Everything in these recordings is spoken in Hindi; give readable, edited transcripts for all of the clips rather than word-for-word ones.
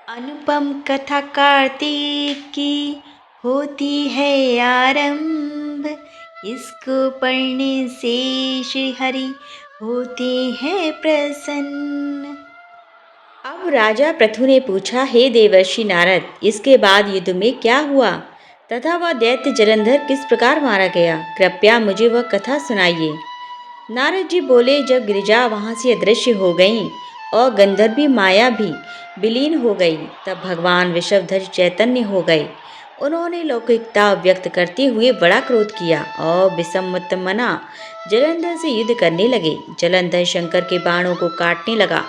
अनुपम कथा कार्तिक की होती है आरंभ। इसको पढ़ने से श्री हरि होते हैं प्रसन्न। अब राजा पृथु ने पूछा, हे देवर्षि नारद, इसके बाद युद्ध में क्या हुआ तथा वह दैत्य जलंधर किस प्रकार मारा गया? कृपया मुझे वह कथा सुनाइए। नारद जी बोले, जब गिरिजा वहां से अदृश्य हो गईं और गंधर्वी माया भी विलीन हो गई, तब भगवान वृषभध्वज चैतन्य हो गए। उन्होंने लौकिकता व्यक्त करते हुए बड़ा क्रोध किया और विषमना जलंधर से युद्ध करने लगे। जलंधर शंकर के बाणों को काटने लगा,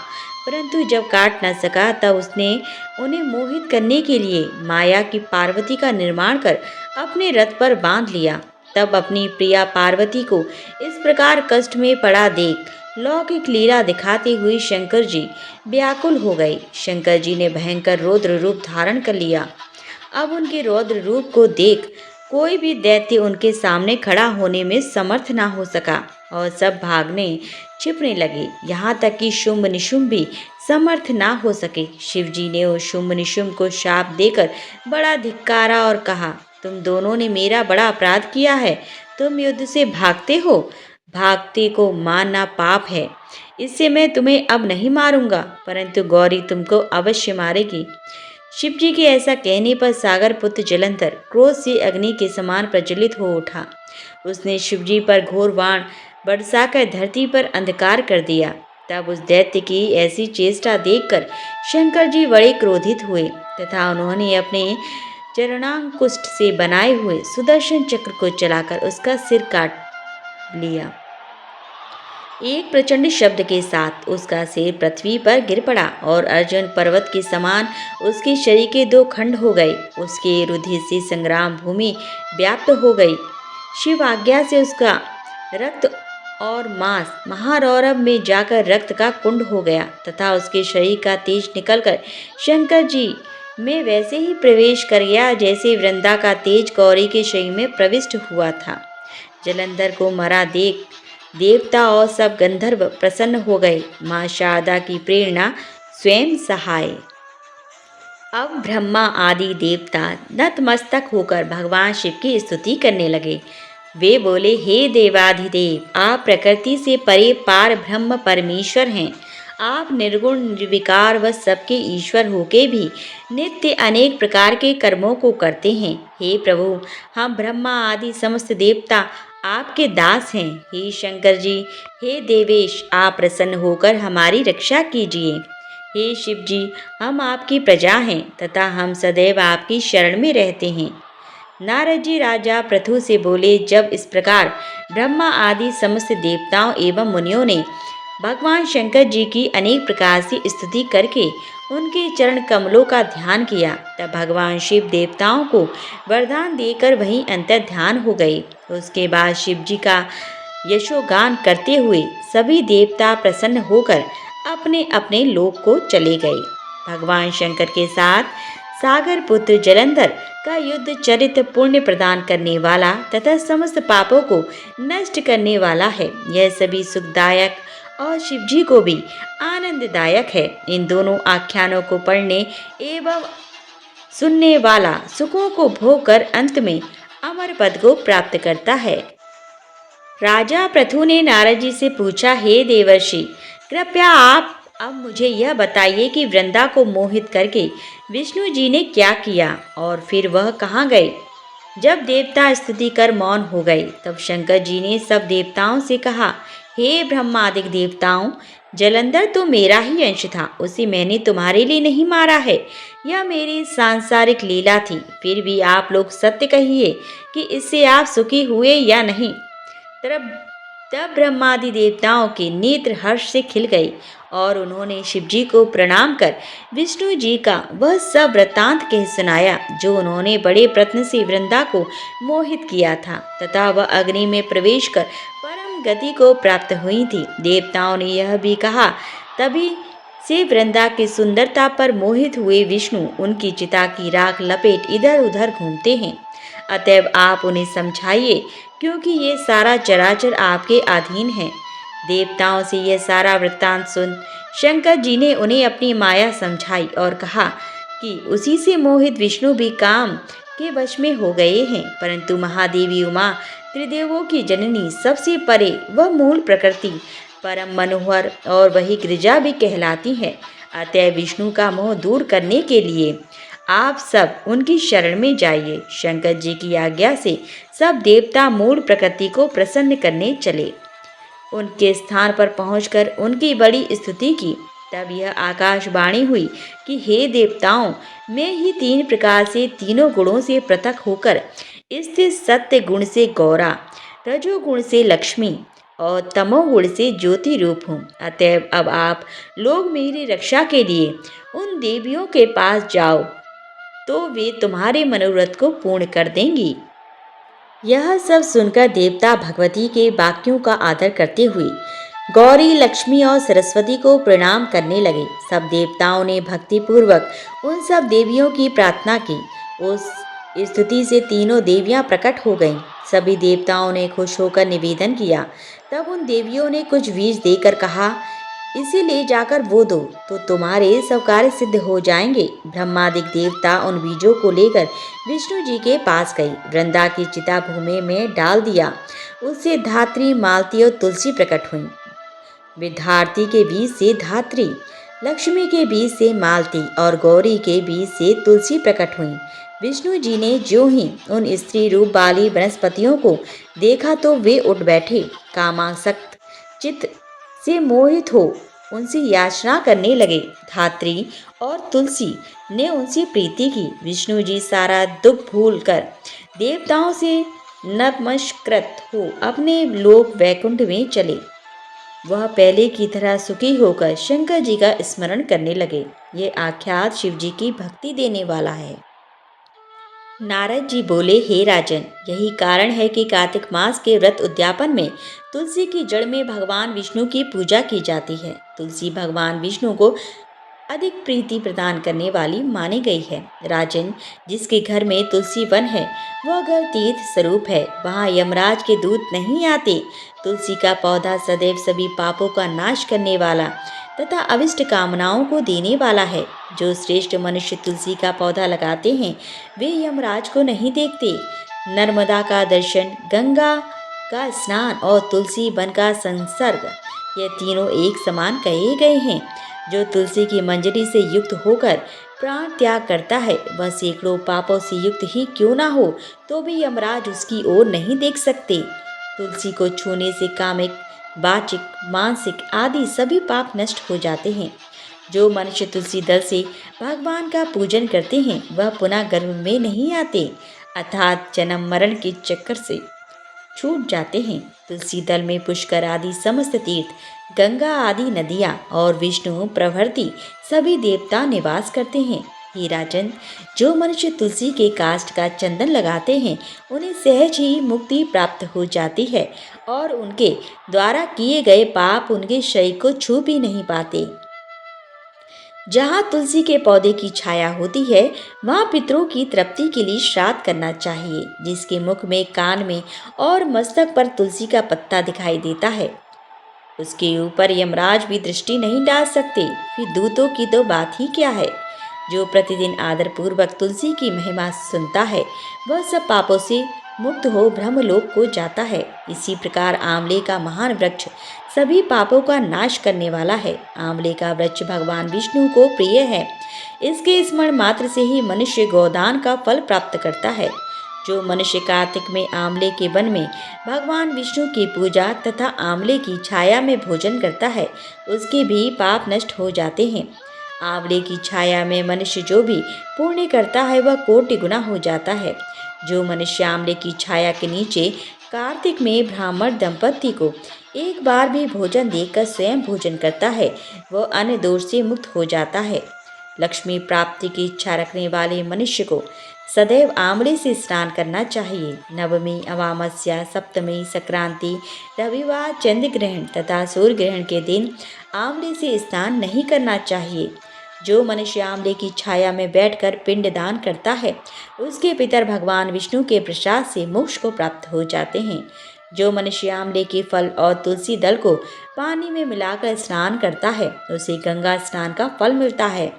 परंतु जब काट न सका तब उसने उन्हें मोहित करने के लिए माया की पार्वती का निर्माण कर अपने रथ पर बांध लिया। तब अपनी प्रिया पार्वती को इस प्रकार कष्ट में पड़ा देख लौकिक लीला दिखाते हुए शंकर जी व्याकुल हो गए। शंकर जी ने भयंकर रौद्र रूप धारण कर लिया। अब उनके रौद्र रूप को देख कोई भी दैत्य उनके सामने खड़ा होने में समर्थ ना हो सका और सब भागने छिपने लगे। यहाँ तक कि शुंभ निशुंभ भी समर्थ ना हो सके। शिवजी ने उस शुंभ निशुंभ को शाप देकर बड़ा धिक्कारा और कहा, तुम दोनों ने मेरा बड़ा अपराध किया है। तुम युद्ध से भागते हो, भागते को मारना पाप है। इससे मैं तुम्हें अब नहीं मारूंगा, परंतु गौरी तुमको अवश्य मारेगी। शिवजी के ऐसा कहने पर सागर पुत्र जलंधर क्रोध से अग्नि के समान प्रज्वलित हो उठा। उसने शिवजी पर घोर बाण बरसाकर धरती पर अंधकार कर दिया। तब उस दैत्य की ऐसी चेष्टा देखकर शंकर जी बड़े क्रोधित हुए तथा उन्होंने अपने चरणांकुष्ठ से बनाए हुए सुदर्शन चक्र को चलाकर उसका सिर काट लिया। एक प्रचंड शब्द के साथ उसका सिर पृथ्वी पर गिर पड़ा और अर्जुन पर्वत के समान उसके शरीर के दो खंड हो गए। उसके रुधिर से संग्राम भूमि व्याप्त हो गई। शिव आज्ञा से उसका रक्त और मांस महारौरव में जाकर रक्त का कुंड हो गया तथा उसके शरीर का तेज निकलकर शंकर जी में वैसे ही प्रवेश कर गया जैसे वृंदा का तेज गौरी के शरीर में प्रविष्ट हुआ था। जलंधर को मरा देख देवता और सब गंधर्व प्रसन्न हो गए। मां शारदा की प्रेरणा स्वयं सहाय। अब ब्रह्मा आदि देवता नतमस्तक होकर भगवान शिव की स्तुति करने लगे। वे बोले, हे देवाधिदेव, आप प्रकृति से परे पार ब्रह्म परमेश्वर हैं। आप निर्गुण निर्विकार व सबके ईश्वर होके भी नित्य अनेक प्रकार के कर्मों को करते हैं। हे प्रभु, हम ब्रह्मा आदि समस्त देवता आपके दास हैं। हे शंकर जी, हे देवेश, आप प्रसन्न होकर हमारी रक्षा कीजिए। हे शिव जी, हम आपकी प्रजा हैं तथा हम सदैव आपकी शरण में रहते हैं। नारद जी राजा पृथु से बोले, जब इस प्रकार ब्रह्मा आदि समस्त देवताओं एवं मुनियों ने भगवान शंकर जी की अनेक प्रकार से स्तुति करके उनके चरण कमलों का ध्यान किया, तब भगवान शिव देवताओं को वरदान देकर वहीं अंतर ध्यान हो गए। उसके बाद शिव जी का यशोगान करते हुए सभी देवता प्रसन्न होकर अपने अपने लोक को चले गए। भगवान शंकर के साथ सागर पुत्र जलंधर का युद्ध चरित पुण्य प्रदान करने वाला तथा समस्त पापों को नष्ट करने वाला है। यह सभी सुखदायक और शिवजी को भी आनंददायक है। इन दोनों आख्यानों को पढ़ने एवं सुनने वाला सुखों को भोग कर अंत में अमर पद को प्राप्त करता है। राजा पृथु ने नारद जी से पूछा, हे देवर्षि, कृपया आप अब मुझे यह बताइए कि वृंदा को मोहित करके विष्णु जी ने क्या किया और फिर वह कहाँ गए? जब देवता स्तुति कर मौन हो गए, तब शंकर जी ने सब देवताओं से कहा, हे ब्रह्मादिक देवताओं, जलंधर तो मेरा ही अंश था, उसे मैंने तुम्हारे लिए नहीं मारा है। यह मेरी सांसारिक लीला थी। फिर भी आप लोग सत्य कहिए कि इससे आप सुखी हुए या नहीं। तब ब्रह्मादि देवताओं के नेत्र हर्ष से खिल गए और उन्होंने शिवजी को प्रणाम कर विष्णु जी का वह सब वृत्तांत कह सुनाया जो उन्होंने बड़े प्रयत्न से वृंदा को मोहित किया था तथा वह अग्नि में प्रवेश कर परम गति को प्राप्त हुई थी। देवताओं ने यह भी कहा, तभी से वृंदा की सुंदरता पर मोहित हुए विष्णु उनकी चिता की राख लपेट इधर उधर घूमते हैं। अतएव आप उन्हें समझाइए, क्योंकि ये सारा चराचर आपके अधीन है। देवताओं से यह सारा वृत्तांत सुन शंकर जी ने उन्हें अपनी माया समझाई और कहा, कि उसी से मोहित विष्णु भी काम के वश में हो गए हैं। परंतु महादेवी उमा त्रिदेवों की जननी, सबसे परे वह मूल प्रकृति परम मनोहर और वही गिरिजा भी कहलाती है। अतः विष्णु का मोह दूर करने के लिए आप सब उनकी शरण में जाइए। शंकर जी की आज्ञा से सब देवता मूल प्रकृति को प्रसन्न करने चले। उनके स्थान पर पहुंचकर उनकी बड़ी स्तुति की। तब यह आकाशवाणी हुई कि हे देवताओं, मैं ही तीन प्रकार से तीनों गुणों से पृथक होकर स्थित सत्य गुण से गौरा, रजोगुण से लक्ष्मी और तमोगुण से ज्योति रूप हूँ। अतएव अब आप लोग मेरी रक्षा के लिए उन देवियों के पास जाओ, तो वे तुम्हारे मनोरथ को पूर्ण कर देंगी। यह सब सुनकर देवता भगवती के वाक्यों का आदर करते हुए गौरी, लक्ष्मी और सरस्वती को प्रणाम करने लगे। सब देवताओं ने भक्ति पूर्वक उन सब देवियों की प्रार्थना की। उस स्तुति से तीनों देवियां प्रकट हो गईं। सभी देवताओं ने खुश होकर निवेदन किया। तब उन देवियों ने कुछ बीज देकर कहा, इसे ले जाकर बो दो तो तुम्हारे सब कार्य सिद्ध हो जाएंगे। ब्रह्मादिक देवता उन बीजों को लेकर विष्णु जी के पास गए। वृंदा की चिता भूमि में डाल दिया। उससे धात्री, मालती और तुलसी प्रकट हुई। विद्यार्थी के बीज से धात्री, लक्ष्मी के बीज से मालती और गौरी के बीज से तुलसी प्रकट हुई। विष्णु जी ने ज्यों ही उन स्त्री रूप वाली वनस्पतियों को देखा तो वे उठ बैठे। कामासक्त चित्त से मोहित हो उनसे याचना करने लगे। धात्री और तुलसी ने उनसे प्रीति की। विष्णु जी सारा दुख भूल कर देवताओं से नतमस्कृत हो अपने लोक वैकुंठ में चले। वह पहले की तरह सुखी होकर शंकर जी का स्मरण करने लगे। ये आख्यात शिव जी की भक्ति देने वाला है। नारद जी बोले, हे राजन, यही कारण है कि कार्तिक मास के व्रत उद्यापन में तुलसी की जड़ में भगवान विष्णु की पूजा की जाती है। तुलसी भगवान विष्णु को अधिक प्रीति प्रदान करने वाली मानी गई है। राजन, जिसके घर में तुलसी वन है वह घर तीर्थ स्वरूप है। वहाँ यमराज के दूत नहीं आते। तुलसी का पौधा सदैव सभी पापों का नाश करने वाला तथा अविष्ट कामनाओं को देने वाला है। जो श्रेष्ठ मनुष्य तुलसी का पौधा लगाते हैं वे यमराज को नहीं देखते। नर्मदा का दर्शन, गंगा का स्नान और तुलसी वन का संसर्ग, ये तीनों एक समान कहे गए हैं। जो तुलसी की मंजरी से युक्त होकर प्राण त्याग करता है वह सैकड़ों पापों से युक्त ही क्यों ना हो तो भी यमराज उसकी ओर नहीं देख सकते। तुलसी को छूने से कामिक, वाचिक, मानसिक आदि सभी पाप नष्ट हो जाते हैं। जो मनुष्य तुलसी दल से भगवान का पूजन करते हैं वह पुनः गर्भ में नहीं आते, अर्थात जन्म मरण के चक्कर से छूट जाते हैं। तुलसी दल में पुष्कर आदि समस्त तीर्थ, गंगा आदि नदियाँ और विष्णु प्रभृति सभी देवता निवास करते हैं। हे राजन, जो मनुष्य तुलसी के काष्ठ का चंदन लगाते हैं उन्हें सहज ही मुक्ति प्राप्त हो जाती है और उनके द्वारा किए गए पाप उनके शरीर को छू भी नहीं पाते। जहाँ तुलसी के पौधे की छाया होती है वहाँ पितरों की तृप्ति के लिए श्राद्ध करना चाहिए। जिसके मुख में, कान में और मस्तक पर तुलसी का पत्ता दिखाई देता है उसके ऊपर यमराज भी दृष्टि नहीं डाल सकते। फिर दूतों की तो बात ही क्या है। जो प्रतिदिन आदर पूर्वक तुलसी की महिमा सुनता है वह सब पापों से मुक्त हो ब्रह्मलोक को जाता है। इसी प्रकार आंवले का महान वृक्ष सभी पापों का नाश करने वाला है। आंवले का वृक्ष भगवान विष्णु को प्रिय है। इसके स्मरण मात्र से ही मनुष्य गोदान का फल प्राप्त करता है। जो मनुष्य कार्तिक में आंवले के वन में भगवान विष्णु की पूजा तथा आंवले की छाया में भोजन करता है उसके भी पाप नष्ट हो जाते हैं। आंवले की छाया में मनुष्य जो भी पुण्य करता है वह कोटि गुना हो जाता है। जो मनुष्य आंवले की छाया के नीचे कार्तिक में ब्राह्मण दंपति को एक बार भी भोजन देकर स्वयं भोजन करता है वह अन्य दोष से मुक्त हो जाता है। लक्ष्मी प्राप्ति की इच्छा रखने वाले मनुष्य को सदैव आंवले से स्नान करना चाहिए। नवमी, अमावस्या, सप्तमी, संक्रांति, रविवार, चंद्र ग्रहण तथा सूर्य ग्रहण के दिन आंवले से स्नान नहीं करना चाहिए। जो मनुष्य आंवले की छाया में बैठकर पिंड दान करता है उसके पितर भगवान विष्णु के प्रसाद से मोक्ष को प्राप्त हो जाते हैं। जो मनुष्य आंवले के फल और तुलसी दल को पानी में मिलाकर स्नान करता है उसे गंगा स्नान का फल मिलता है।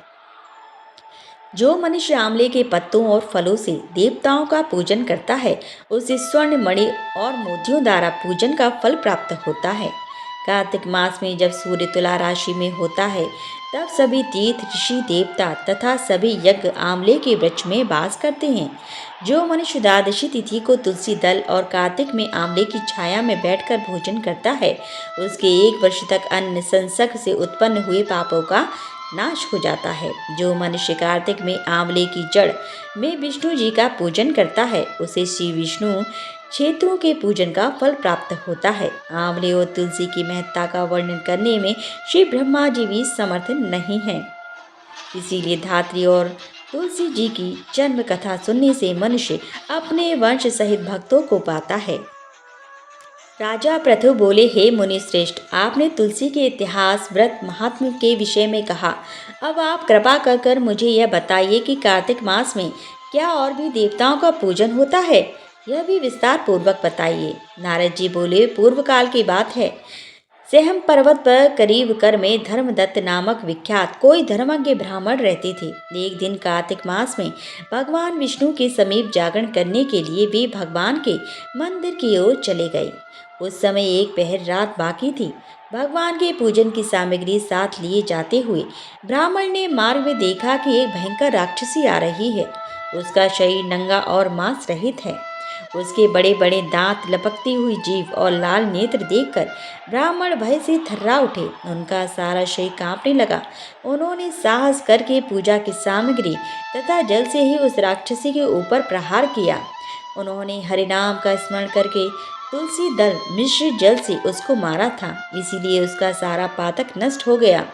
जो मनुष्य आंवले के पत्तों और फलों से देवताओं का पूजन करता है, उसे स्वर्ण मणि और मोतियों द्वारा पूजन का फल प्राप्त होता है। कार्तिक मास में जब सूर्य तुला राशि में होता है, तब सभी तीर्थ ऋषि देवता तथा सभी यज्ञ आंवले के वृक्ष में वास करते हैं। जो मनुष्य द्वादशी तिथि को तुलसी दल और कार्तिक में आंवले की छाया में बैठकर भोजन करता है, उसके 1 वर्ष तक अन्न संसर्ग से उत्पन्न हुए पापों का नाश हो जाता है। जो मनुष्य कार्तिक में आंवले की जड़ में विष्णु जी का पूजन करता है, उसे श्री विष्णु क्षेत्रों के पूजन का फल प्राप्त होता है। आंवले और तुलसी की महत्ता का वर्णन करने में श्री ब्रह्मा जी भी समर्थ नहीं है। इसीलिए धात्री और तुलसी जी की जन्म कथा सुनने से मनुष्य अपने वंश सहित भक्तों को पाता है। राजा पृथु बोले, हे मुनि श्रेष्ठ, आपने तुलसी के इतिहास व्रत महात्म्य के विषय में कहा। अब आप कृपा कर मुझे यह बताइए कि कार्तिक मास में क्या और भी देवताओं का पूजन होता है? यह भी विस्तार पूर्वक बताइए। नारद जी बोले, पूर्व काल की बात है। सेहम पर्वत पर करीब कर में धर्मदत्त नामक विख्यात कोई धर्मज्ञ ब्राह्मण रहते थे। एक दिन कार्तिक मास में भगवान विष्णु के समीप जागरण करने के लिए वे भगवान के मंदिर की ओर चले गए। उस समय एक पहर रात बाकी थी। भगवान के पूजन की सामग्री साथ लिए जाते हुए ब्राह्मण ने मार्ग में देखा कि एक भयंकर राक्षसी आ रही है। उसका शरीर नंगा और मांस रहित है। उसके बड़े बड़े दांत, लपकती हुई जीभ और लाल नेत्र देखकर ब्राह्मण भय से थर्रा उठे। उनका सारा शरीर कांपने लगा। उन्होंने साहस करके पूजा की सामग्री तथा जल से ही उस राक्षसी के ऊपर प्रहार किया। उन्होंने हरिनाम का स्मरण करके तुलसी दल मिश्र जल से उसको मारा था, इसीलिए उसका सारा पातक नष्ट हो गया।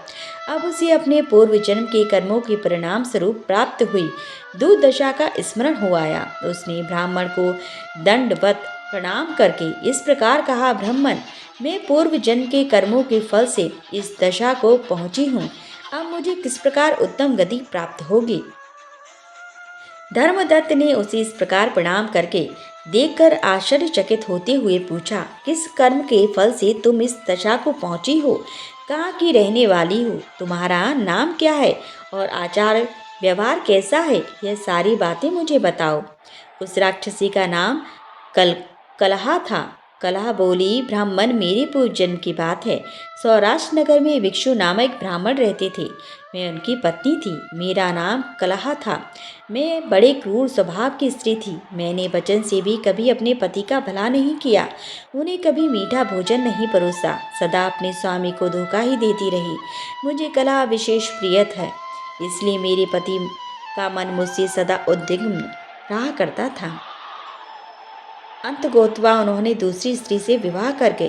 अब उसे अपने पूर्व जन्म के कर्मों के परिणाम स्वरूप प्राप्त हुई दुर्दशा का स्मरण हो आया। उसने ब्राह्मण को दंडवत प्रणाम करके इस प्रकार कहा, ब्राह्मण, मैं पूर्व जन्म के कर्मों के फल से इस दशा को पहुंची हूँ। अब मुझे किस प्रकार उत्तम गति प्राप्त होगी? धर्मदत्त ने उसे इस प्रकार प्रणाम करके देखकर आश्चर्यचकित होते हुए पूछा, किस कर्म के फल से तुम इस दशा को पहुंची हो? कहाँ की रहने वाली हो? तुम्हारा नाम क्या है और आचार व्यवहार कैसा है? यह सारी बातें मुझे बताओ। उस राक्षसी का नाम कलहा था। कलहा बोली, ब्राह्मण, मेरे पूर्व जन्म की बात है। सौराष्ट्र नगर में भिक्षु नामक एक ब्राह्मण रहते थे। मैं उनकी पत्नी थी। मेरा नाम कलहा था। मैं बड़े क्रूर स्वभाव की स्त्री थी। मैंने वचन से भी कभी अपने पति का भला नहीं किया। उन्हें कभी मीठा भोजन नहीं परोसा। सदा अपने स्वामी को धोखा ही देती रही। मुझे कलहा विशेष प्रिय है, इसलिए मेरे पति का मन मुझसे सदा उद्विग्न रहा करता था। अंत गोतवा उन्होंने दूसरी स्त्री से विवाह करके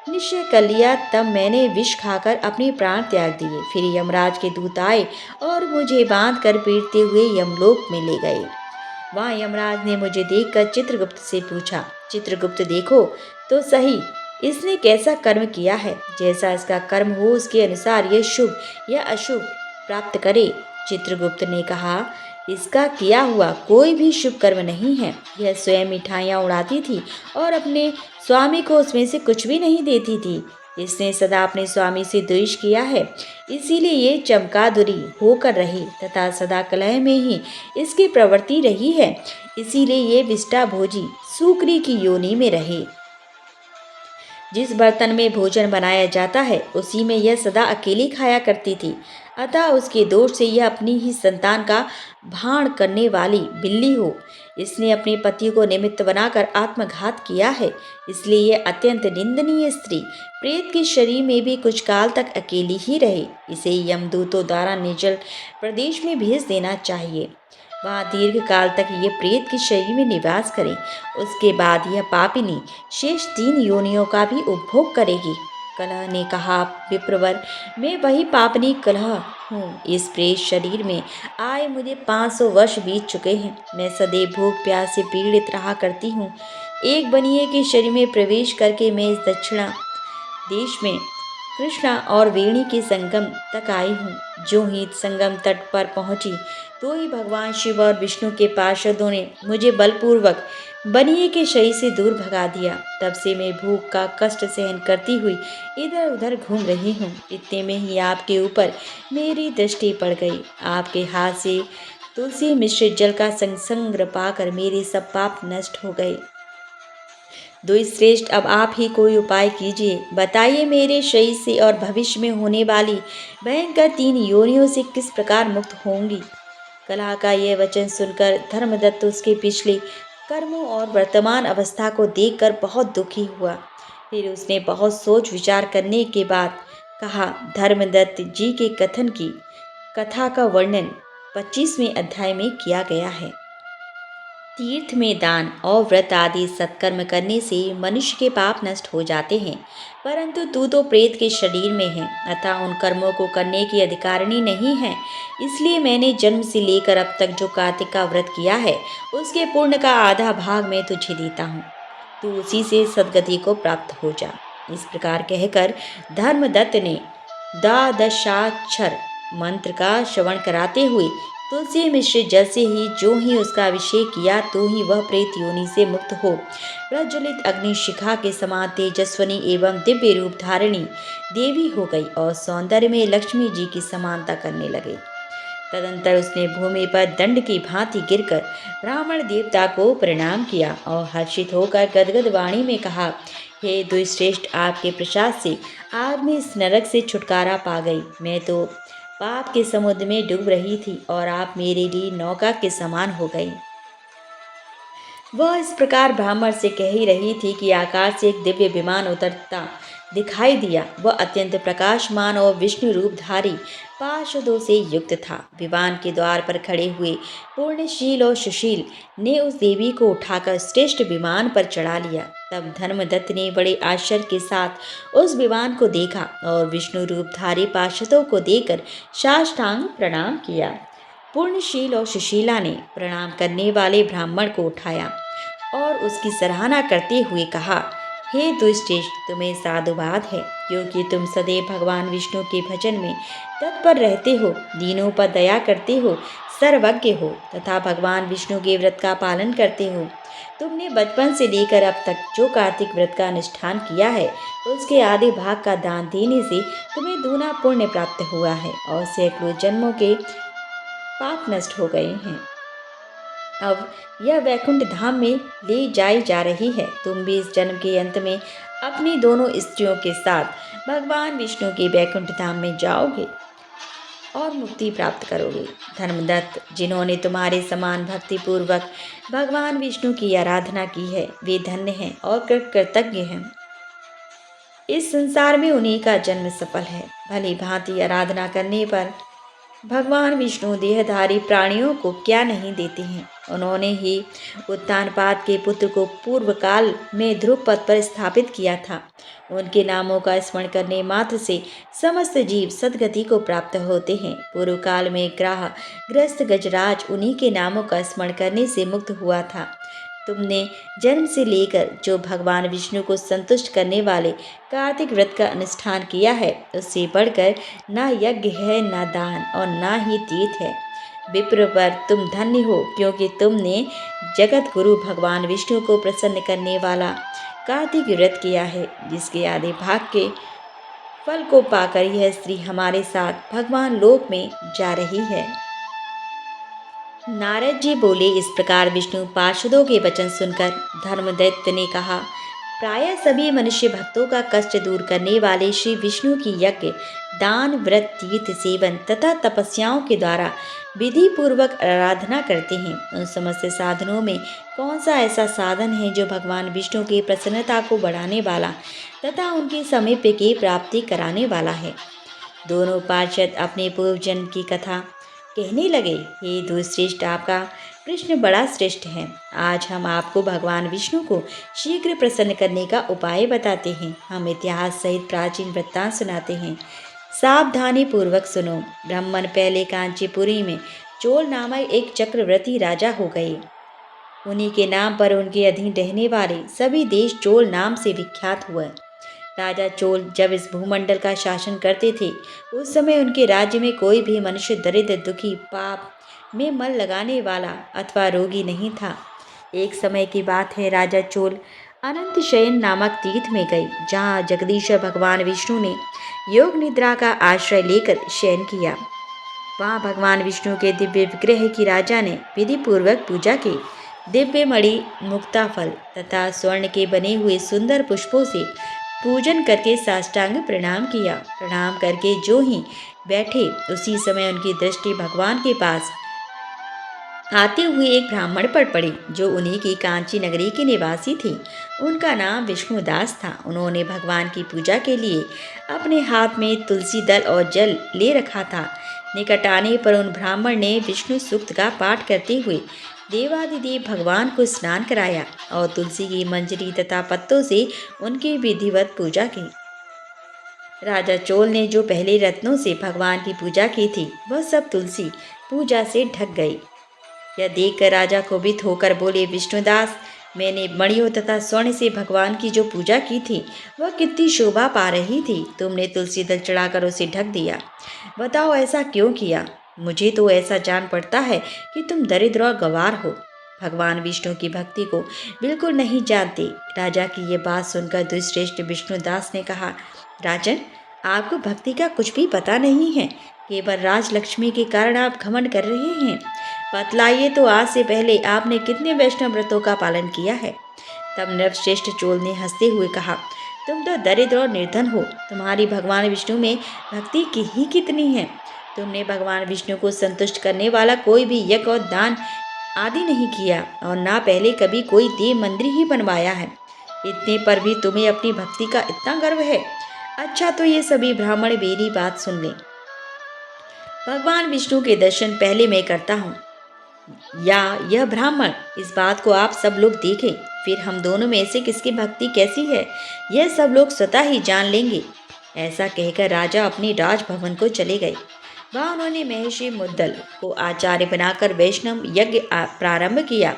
निश्चय कर लिया। तब मैंने विष खाकर अपने प्राण त्याग दिए। फिर यमराज के दूत आए और मुझे बांध कर पीटते हुए यमलोक में ले गए। वहाँ यमराज ने मुझे देखकर चित्रगुप्त से पूछा, चित्रगुप्त, देखो तो सही, इसने कैसा कर्म किया है। जैसा इसका कर्म हो उसके अनुसार यह शुभ या अशुभ प्राप्त करे। चित्रगुप्त ने कहा, इसका किया हुआ कोई भी शुभ कर्म नहीं है। यह स्वयं मिठाइयाँ उड़ाती थी और अपने स्वामी को उसमें से कुछ भी नहीं देती थी। इसने सदा अपने स्वामी से द्वेष किया है, इसीलिए ये चमकादुरी होकर रही तथा सदा कलह में ही इसकी प्रवृत्ति रही है। इसीलिए ये विष्टा भोजी सूकरी की योनि में रहे। जिस बर्तन में भोजन बनाया जाता है उसी में यह सदा अकेली खाया करती थी। अतः उसके दोष से यह अपनी ही संतान का भाण करने वाली बिल्ली हो। इसने अपने पति को निमित्त बनाकर आत्मघात किया है, इसलिए यह अत्यंत निंदनीय स्त्री प्रेत के शरीर में भी कुछ काल तक अकेली ही रहे। इसे यमदूतों द्वारा निर्जल प्रदेश में भेज देना चाहिए। वहाँ दीर्घ काल तक ये प्रेत के शरीर में निवास करे। उसके बाद यह पापिनी शेष 3 योनियों का भी उपभोग करेगी। कलह ने कहा, विप्रवर, मैं वही पापनी कलह हूँ। इस प्रेत शरीर में आए मुझे 500 वर्ष बीत चुके हैं। मैं सदैव भूख प्यास से पीड़ित रहा करती हूँ। एक बनिए के शरीर में प्रवेश करके मैं इस दक्षिणा देश में कृष्णा और वेणी के संगम तक आई हूँ। जो ही संगम तट पर पहुँची तो ही भगवान शिव और विष्णु के पार्षदों ने मुझे बलपूर्वक बनिए के शरीर से दूर भगा दिया। तब से मैं भूख का कष्ट सहन करती हुई इधर उधर घूम रही हूँ। इतने में ही आपके ऊपर मेरी दृष्टि पड़ गई। आपके हाथ से तुलसी मिश्रित जल का संसर्ग पाकर मेरे सब पाप नष्ट हो गए। द्विश्रेष्ठ, अब आप ही कोई उपाय कीजिए, बताइए मेरे शरीर से और भविष्य में होने वाली भयंकर 3 योनियों से किस प्रकार मुक्त होंगी। कलह का यह वचन सुनकर धर्मदत्त उसके पिछले कर्मों और वर्तमान अवस्था को देखकर बहुत दुखी हुआ। फिर उसने बहुत सोच विचार करने के बाद कहा, धर्मदत्त जी के कथन की कथा का वर्णन 25वें अध्याय में किया गया है। तीर्थ में दान और व्रत आदि सत्कर्म करने से मनुष्य के पाप नष्ट हो जाते हैं, परंतु तू तो प्रेत के शरीर में है, अतः उन कर्मों को करने की अधिकारिणी नहीं है। इसलिए मैंने जन्म से लेकर अब तक जो कार्तिक का व्रत किया है, उसके पुण्य का आधा भाग मैं तुझे देता हूँ। तू उसी से सदगति को प्राप्त हो जा। इस प्रकार कहकर धर्मदत्त ने द्वादशाक्षर मंत्र का श्रवण कराते हुए तुलसी मिश्रित जल से ही जो ही उसका अभिषेक किया, तो ही वह प्रेत योनि से मुक्त हो प्रज्वलित अग्नि शिखा के समान तेजस्वनी एवं दिव्य रूप धारिणी देवी हो गई और सौंदर्य में लक्ष्मी जी की समानता करने लगे। तदंतर उसने भूमि पर दंड की भांति गिरकर ब्राह्मण देवता को प्रणाम किया और हर्षित होकर गदगद वाणी में कहा, हे द्विश्रेष्ठ, आपके प्रसाद से आज मैं इस नरक से छुटकारा पा गई। मैं तो पाप के समुद्र में डूब रही थी और आप मेरे लिए नौका के समान हो गई। वह इस प्रकार ब्राह्मण से कह ही रही थी कि आकाश से एक दिव्य विमान उतरता दिखाई दिया। वह अत्यंत प्रकाशमान और विष्णु रूपधारी पार्षदों से युक्त था। विमान के द्वार पर खड़े हुए पूर्णशील और सुशील ने उस देवी को उठाकर श्रेष्ठ विमान पर चढ़ा लिया। तब धर्मदत्त ने बड़े आश्चर्य के साथ उस विमान को देखा और विष्णु रूपधारी पार्षदों को देखकर साष्टांग प्रणाम किया। पूर्णशील और सुशीला ने प्रणाम करने वाले ब्राह्मण को उठाया और उसकी सराहना करते हुए कहा, हे दुष्टेश, तुम्हें साधुवाद है, क्योंकि तुम सदैव भगवान विष्णु के भजन में तत्पर रहते हो, दीनों पर दया करते हो, सर्वज्ञ हो तथा भगवान विष्णु के व्रत का पालन करते हो। तुमने बचपन से लेकर अब तक जो कार्तिक व्रत का अनुष्ठान किया है, उसके आधे भाग का दान देने से तुम्हें दूना पुण्य प्राप्त हुआ है और सैकड़ों जन्मों के पाप नष्ट हो गए हैं। अब यह वैकुंठ धाम में ले जाई जा रही है। तुम भी इस जन्म के अंत में अपनी दोनों स्त्रियों के साथ भगवान विष्णु के वैकुंठ धाम में जाओगे और मुक्ति प्राप्त करोगे। धर्मदत्त, जिन्होंने तुम्हारे समान भक्ति पूर्वक भगवान विष्णु की आराधना की है, वे धन्य हैं और कृतज्ञ हैं। इस संसार में उन्हीं का जन्म सफल है। भली भांति आराधना करने पर भगवान विष्णु देहधारी प्राणियों को क्या नहीं देते हैं। उन्होंने ही उत्तानपाद के पुत्र को पूर्व काल में ध्रुव पद पर स्थापित किया था। उनके नामों का स्मरण करने मात्र से समस्त जीव सद्गति को प्राप्त होते हैं। पूर्व काल में ग्रस्त गजराज उन्हीं के नामों का स्मरण करने से मुक्त हुआ था। तुमने जन्म से लेकर जो भगवान विष्णु को संतुष्ट करने वाले कार्तिक व्रत का अनुष्ठान किया है, उससे बढ़कर ना यज्ञ है, ना दान और ना ही तीर्थ है। विप्र पर तुम धन्य हो, क्योंकि तुमने जगत गुरु भगवान विष्णु को प्रसन्न करने वाला कार्तिक व्रत किया है, जिसके आधे भाग के फल को पाकर यह स्त्री हमारे साथ भगवान लोक में जा रही है। नारद जी बोले। इस प्रकार विष्णु पार्षदों के वचन सुनकर धर्मदैत्य ने कहा, प्रायः सभी मनुष्य भक्तों का कष्ट दूर करने वाले श्री विष्णु की यज्ञ, दान, व्रत, तीर्थ सेवन तथा तपस्याओं के द्वारा विधि पूर्वक आराधना करते हैं। उन समस्त साधनों में कौन सा ऐसा साधन है जो भगवान विष्णु की प्रसन्नता को बढ़ाने वाला तथा उनके समीप की प्राप्ति कराने वाला है। दोनों पार्षद अपने पूर्व जन्म की कथा कहने लगे। हे दुश्रेष्ठ, आपका कृष्ण बड़ा श्रेष्ठ है। आज हम आपको भगवान विष्णु को शीघ्र प्रसन्न करने का उपाय बताते हैं। हम इतिहास सहित प्राचीन वृत्तांत सुनाते हैं, सावधानी पूर्वक सुनो। ब्राह्मण पहले कांचीपुरी में चोल नामक एक चक्रवर्ती राजा हो गए। उन्हीं के नाम पर उनके अधीन रहने वाले सभी देश चोल नाम से विख्यात हुए। राजा चोल जब इस भूमंडल का शासन करते थे, उस समय उनके राज्य में कोई भी मनुष्य दरिद्र, दुखी, पाप में मन लगाने वाला अथवा रोगी नहीं था। एक समय की बात है, राजा चोल अनंत शयन नामक तीर्थ में गई, जहाँ जगदीश्वर भगवान विष्णु ने योग निद्रा का आश्रय लेकर शयन किया। वहाँ भगवान विष्णु के दिव्य विग्रह की राजा ने विधि पूर्वक पूजा की। दिव्य मणि, मुक्ता फल तथा स्वर्ण के बने हुए सुंदर पुष्पों से पूजन करके साष्टांग प्रणाम किया। प्रणाम करके जो ही बैठे उसी समय उनकी दृष्टि भगवान के पास आते हुए एक ब्राह्मण पर पड़ी जो उन्हीं की कांची नगरी के निवासी थे। उनका नाम विष्णुदास था। उन्होंने भगवान की पूजा के लिए अपने हाथ में तुलसी दल और जल ले रखा था। निकट आने पर उन ब्राह्मण ने विष्णु सूक्त का पाठ करते हुए देवादिदेव भगवान को स्नान कराया और तुलसी की मंजरी तथा पत्तों से उनकी विधिवत पूजा की। राजा चोल ने जो पहले रत्नों से भगवान की पूजा की थी वह सब तुलसी पूजा से ढक गई। यह देखकर राजा कुपित होकर बोले, विष्णुदास, मैंने मणियों तथा स्वर्ण से भगवान की जो पूजा की थी वह कितनी शोभा पा रही थी, तुमने तुलसी दल चढ़ाकर उसे ढक दिया। बताओ ऐसा क्यों किया? मुझे तो ऐसा जान पड़ता है कि तुम दरिद्र और गंवार हो, भगवान विष्णु की भक्ति को बिल्कुल नहीं जानते। राजा की यह बात सुनकर दुष्श्रेष्ठ विष्णुदास ने कहा, राजन, आपको भक्ति का कुछ भी पता नहीं है, केवल राजलक्ष्मी के कारण आप घमंड कर रहे हैं। बतलाइए तो आज से पहले आपने कितने वैष्णव व्रतों का पालन किया है? तब नरश्रेष्ठ चोल ने हंसते हुए कहा, तुम तो दरिद्र और निर्धन हो, तुम्हारी भगवान विष्णु में भक्ति की ही कितनी है। तुमने भगवान विष्णु को संतुष्ट करने वाला कोई भी यज्ञ और दान आदि नहीं किया और ना पहले कभी कोई देव मंदिर ही बनवाया है। इतने पर भी तुम्हें अपनी भक्ति का इतना गर्व है। अच्छा, तो ये सभी ब्राह्मण मेरी बात सुन लें। भगवान विष्णु के दर्शन पहले मैं करता हूँ या यह ब्राह्मण, इस बात को आप सब लोग देखें, फिर हम दोनों में से किसकी भक्ति कैसी है यह सब लोग स्वतः ही जान लेंगे। ऐसा कहकर राजा अपने राजभवन को चले गए। वहाँ उन्होंने महर्षि मुद्दल को आचार्य बनाकर वैष्णव यज्ञ प्रारंभ किया।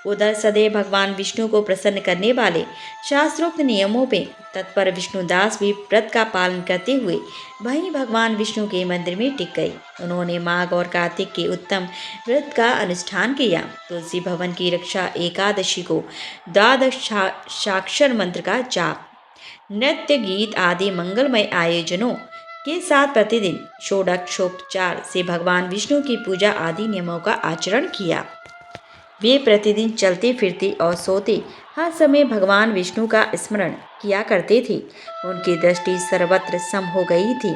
उधर सदैव भगवान विष्णु को प्रसन्न करने वाले शास्त्रोक्त नियमों पे तत्पर विष्णुदास भी व्रत का पालन करते हुए वहीं भगवान विष्णु के मंदिर में टिक गए। उन्होंने माघ और कार्तिक के उत्तम व्रत का अनुष्ठान किया। तुलसी भवन की रक्षा, एकादशी को द्वादश साक्षर मंत्र का जाप, नृत्य गीत आदि मंगलमय आयोजनों के साथ प्रतिदिन षोडशोपचार से भगवान विष्णु की पूजा आदि नियमों का आचरण किया। वे प्रतिदिन चलते फिरते और सोते हर समय भगवान विष्णु का स्मरण किया करते थे। उनकी दृष्टि सर्वत्र सम हो गई थी।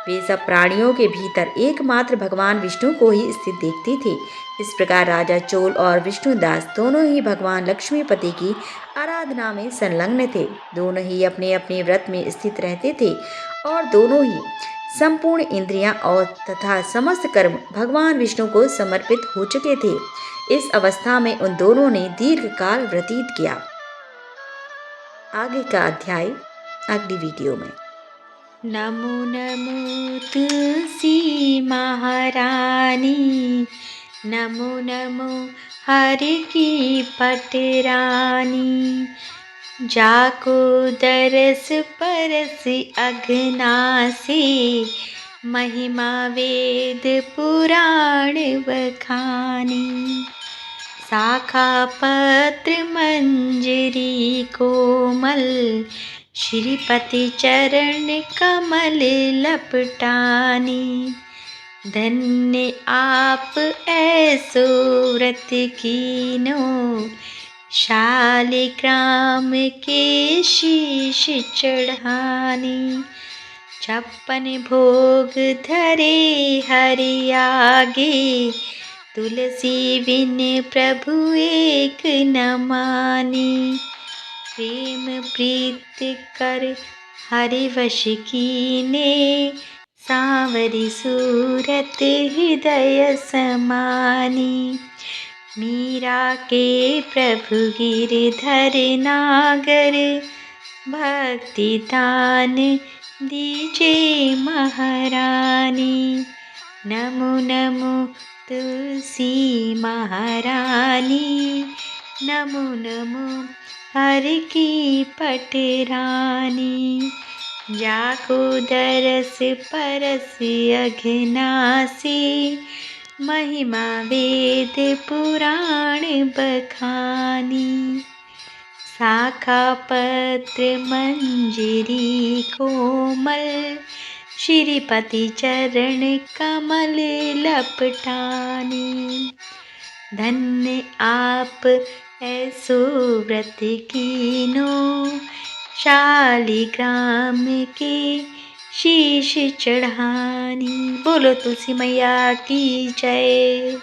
वे सब प्राणियों के भीतर एकमात्र भगवान विष्णु को ही स्थित देखते थे। इस प्रकार राजा चोल और विष्णुदास दोनों ही भगवान लक्ष्मीपति की आराधना में संलग्न थे। दोनों ही अपने अपने व्रत में स्थित रहते थे और दोनों ही संपूर्ण इंद्रियां और तथा समस्त कर्म भगवान विष्णु को समर्पित हो चुके थे। इस अवस्था में उन दोनों ने दीर्घ काल व्यतीत किया। आगे का अध्याय अगली वीडियो में। नमो नमो तुलसी महारानी, नमो नमो हरि की पटरानी, जाको दरस परस अघनासी, महिमा वेद पुराण बखानी, शाखा पत्र मंजरी कोमल, श्रीपति चरण कमल लपटानी, धन्य आप ऐसो व्रत कीनो, शालिग्राम के शीश चढ़ानी, 56 भोग धरे हरि आगे, तुलसी बिन प्रभु एक न मानी, प्रेम प्रीत कर हरि वश कीने, सांवरी सूरत हृदय समानी, मीरा के प्रभु गिरधर नागर, भक्ति दान दीजे महारानी, नमो नमो तुलसी महारानी, नमो नमो हरि की पटरानी, जाको दरस परस अघनासी, महिमा वेद पुराण बखानी, शाखा पत्र मंजरी कोमल, श्रीपति चरण कमल लपटानी। धन्य आप ऐसो व्रत कीनो, शालिग्राम के शीश चढ़ानी। बोलो तुलसी मैया की जय।